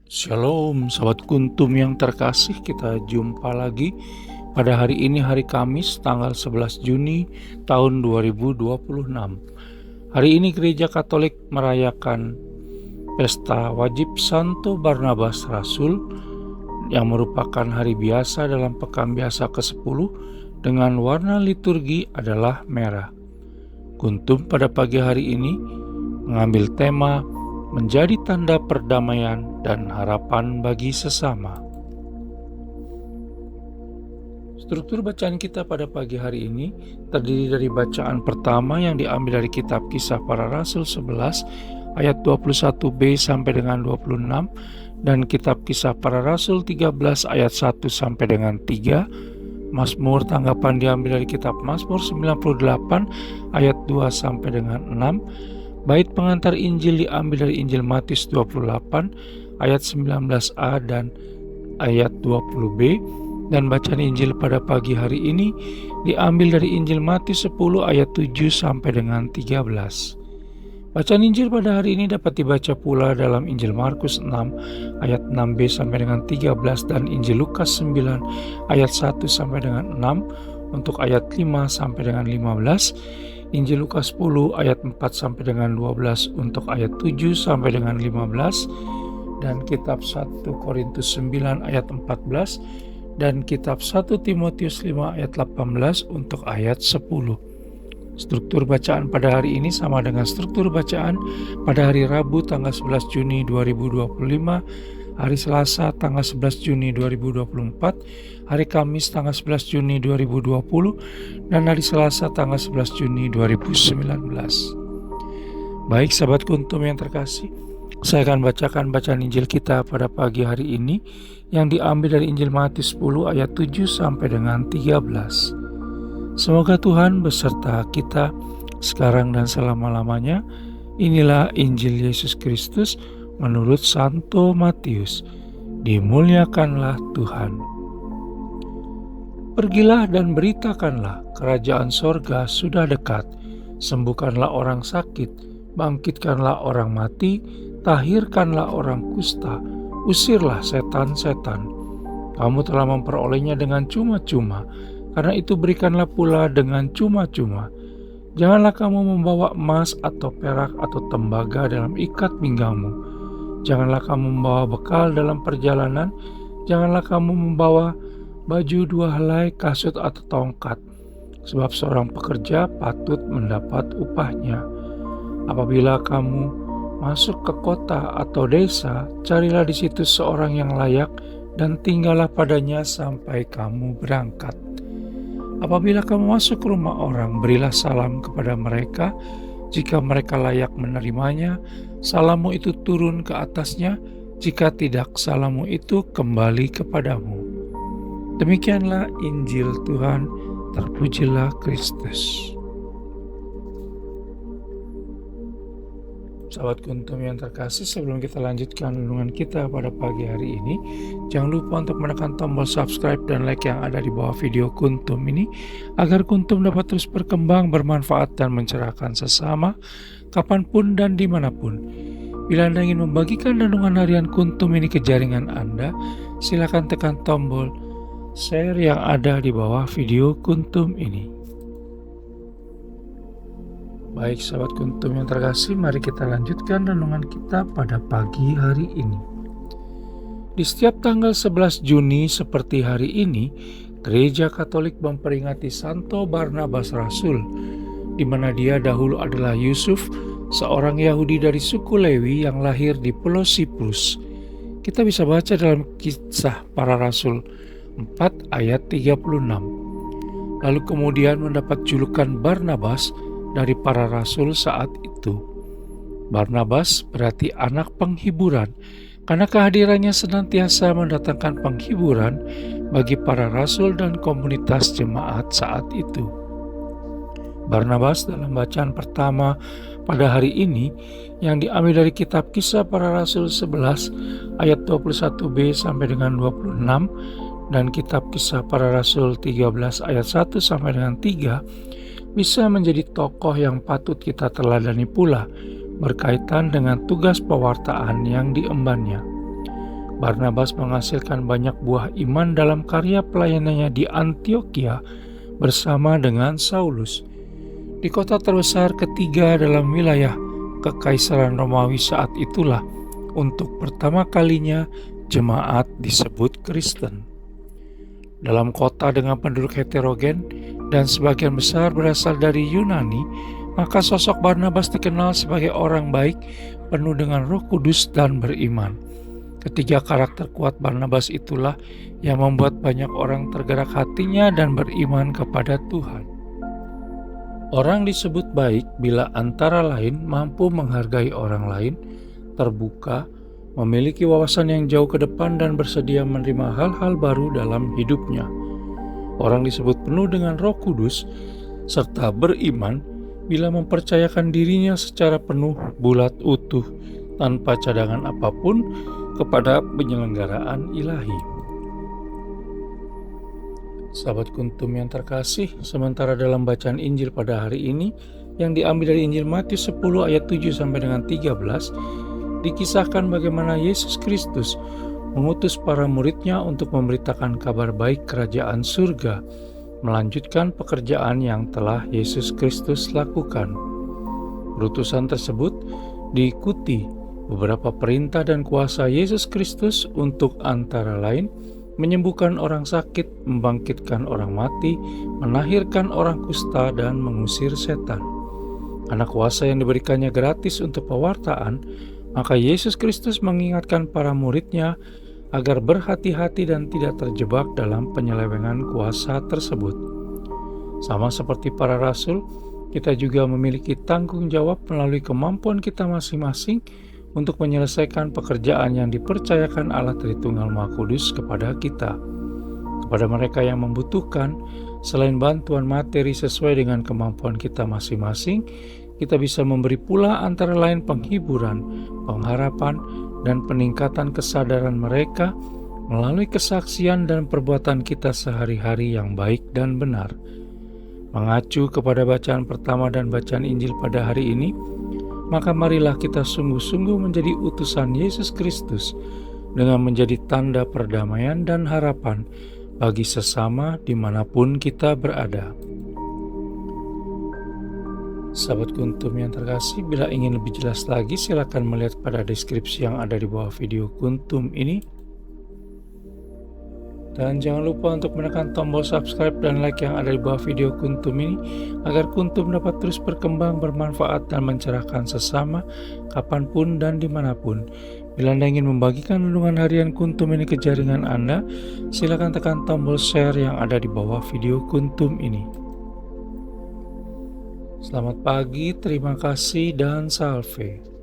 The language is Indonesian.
Shalom, sahabat kuntum yang terkasih, kita jumpa lagi pada hari ini, hari Kamis, tanggal 11 Juni tahun 2026. Hari ini Gereja Katolik merayakan pesta wajib Santo Barnabas Rasul yang merupakan hari biasa dalam pekan biasa ke-10 dengan warna liturgi adalah merah. Kuntum pada pagi hari ini mengambil tema menjadi tanda perdamaian dan harapan bagi sesama. Struktur bacaan kita pada pagi hari ini terdiri dari bacaan pertama yang diambil dari kitab Kisah Para Rasul 11 ayat 21b sampai dengan 26 dan kitab Kisah Para Rasul 13 ayat 1 sampai dengan 3. Mazmur tanggapan diambil dari kitab Mazmur 98 ayat 2 sampai dengan 6. Bait pengantar Injil diambil dari Injil Matius 28 ayat 19a dan ayat 20b, dan bacaan Injil pada pagi hari ini diambil dari Injil Matius 10 ayat 7 sampai dengan 13. Bacaan Injil pada hari ini dapat dibaca pula dalam Injil Markus 6 ayat 6b sampai dengan 13 dan Injil Lukas 9 ayat 1 sampai dengan 6 untuk ayat 5 sampai dengan 15. Injil Lukas 10 ayat 4 sampai dengan 12 untuk ayat 7 sampai dengan 15 dan kitab 1 Korintus 9 ayat 14 dan kitab 1 Timotius 5 ayat 18 untuk ayat 10. Struktur bacaan pada hari ini sama dengan struktur bacaan pada hari Rabu tanggal 11 Juni 2025, hari Selasa tanggal 11 Juni 2024, hari Kamis tanggal 11 Juni 2020, dan hari Selasa tanggal 11 Juni 2019. Baik sahabat kuntum yang terkasih, saya akan bacakan bacaan Injil kita pada pagi hari ini yang diambil dari Injil Matius 10 ayat 7 sampai dengan 13. Semoga Tuhan beserta kita sekarang dan selama-lamanya. Inilah Injil Yesus Kristus menurut Santo Matius. Dimuliakanlah Tuhan. Pergilah dan beritakanlah, kerajaan sorga sudah dekat. Sembuhkanlah orang sakit, bangkitkanlah orang mati, tahirkanlah orang kusta, usirlah setan-setan. Kamu telah memperolehnya dengan cuma-cuma, karena itu berikanlah pula dengan cuma-cuma. Janganlah kamu membawa emas atau perak atau tembaga dalam ikat pinggangmu. Janganlah kamu membawa bekal dalam perjalanan. Janganlah kamu membawa baju 2 helai, kasut atau tongkat. Sebab seorang pekerja patut mendapat upahnya. Apabila kamu masuk ke kota atau desa, carilah di situ seorang yang layak dan tinggallah padanya sampai kamu berangkat. Apabila kamu masuk ke rumah orang, berilah salam kepada mereka. Jika mereka layak menerimanya, salammu itu turun ke atasnya. Jika tidak, salammu itu kembali kepadamu. Demikianlah Injil Tuhan. Terpujilah Kristus. Sahabat kuntum yang terkasih, sebelum kita lanjutkan renungan kita pada pagi hari ini, jangan lupa untuk menekan tombol subscribe dan like yang ada di bawah video kuntum ini, agar kuntum dapat terus berkembang, bermanfaat, dan mencerahkan sesama, kapanpun dan dimanapun. Bila Anda ingin membagikan renungan harian kuntum ini ke jaringan Anda, silakan tekan tombol share yang ada di bawah video kuntum ini. Baik sahabat kuntum yang terkasih, mari kita lanjutkan renungan kita pada pagi hari ini. Di setiap tanggal 11 Juni seperti hari ini, Gereja Katolik memperingati Santo Barnabas Rasul, di mana dia dahulu adalah Yusuf, seorang Yahudi dari suku Lewi yang lahir di Pulau Siprus. Kita bisa baca dalam Kisah Para Rasul 4 ayat 36. Lalu kemudian mendapat julukan Barnabas dari para rasul saat itu. Barnabas berarti anak penghiburan, karena kehadirannya senantiasa mendatangkan penghiburan bagi para rasul dan komunitas jemaat saat itu. Barnabas dalam bacaan pertama pada hari ini yang diambil dari kitab Kisah Para Rasul 11 ayat 21b sampai dengan 26 dan kitab Kisah Para Rasul 13 ayat 1 sampai dengan 3 bisa menjadi tokoh yang patut kita teladani pula berkaitan dengan tugas pewartaan yang diembannya. Barnabas menghasilkan banyak buah iman dalam karya pelayanannya di Antiokhia bersama dengan Saulus. Di kota terbesar ketiga dalam wilayah Kekaisaran Romawi saat itulah untuk pertama kalinya jemaat disebut Kristen. Dalam kota dengan penduduk heterogen dan sebagian besar berasal dari Yunani, maka sosok Barnabas dikenal sebagai orang baik, penuh dengan Roh Kudus dan beriman. Ketiga karakter kuat Barnabas itulah yang membuat banyak orang tergerak hatinya dan beriman kepada Tuhan. Orang disebut baik bila antara lain mampu menghargai orang lain, terbuka, memiliki wawasan yang jauh ke depan dan bersedia menerima hal-hal baru dalam hidupnya. Orang disebut penuh dengan Roh Kudus serta beriman bila mempercayakan dirinya secara penuh, bulat, utuh, tanpa cadangan apapun kepada penyelenggaraan ilahi. Sahabat Kuntum yang terkasih, sementara dalam bacaan Injil pada hari ini yang diambil dari Injil Matius 10 ayat 7 sampai dengan 13, dikisahkan bagaimana Yesus Kristus mengutus para muridnya untuk memberitakan kabar baik kerajaan surga, melanjutkan pekerjaan yang telah Yesus Kristus lakukan. Utusan tersebut diikuti beberapa perintah dan kuasa Yesus Kristus untuk antara lain menyembuhkan orang sakit, membangkitkan orang mati, melahirkan orang kusta, dan mengusir setan. Karena kuasa yang diberikannya gratis untuk pewartaan, maka Yesus Kristus mengingatkan para muridnya agar berhati-hati dan tidak terjebak dalam penyelewengan kuasa tersebut. Sama seperti para rasul, kita juga memiliki tanggung jawab melalui kemampuan kita masing-masing untuk menyelesaikan pekerjaan yang dipercayakan Allah Tritunggal Maha Kudus kepada kita. Kepada mereka yang membutuhkan, selain bantuan materi sesuai dengan kemampuan kita masing-masing, kita bisa memberi pula antara lain penghiburan, pengharapan, dan peningkatan kesadaran mereka melalui kesaksian dan perbuatan kita sehari-hari yang baik dan benar. Mengacu kepada bacaan pertama dan bacaan Injil pada hari ini, maka marilah kita sungguh-sungguh menjadi utusan Yesus Kristus dengan menjadi tanda perdamaian dan harapan bagi sesama dimanapun kita berada. Sahabat Kuntum yang terkasih, bila ingin lebih jelas lagi silakan melihat pada deskripsi yang ada di bawah video Kuntum ini. Dan jangan lupa untuk menekan tombol subscribe dan like yang ada di bawah video Kuntum ini agar Kuntum dapat terus berkembang, bermanfaat, dan mencerahkan sesama kapanpun dan dimanapun. Bila Anda ingin membagikan renungan harian Kuntum ini ke jaringan Anda, silakan tekan tombol share yang ada di bawah video Kuntum ini. Selamat pagi, terima kasih, dan salve.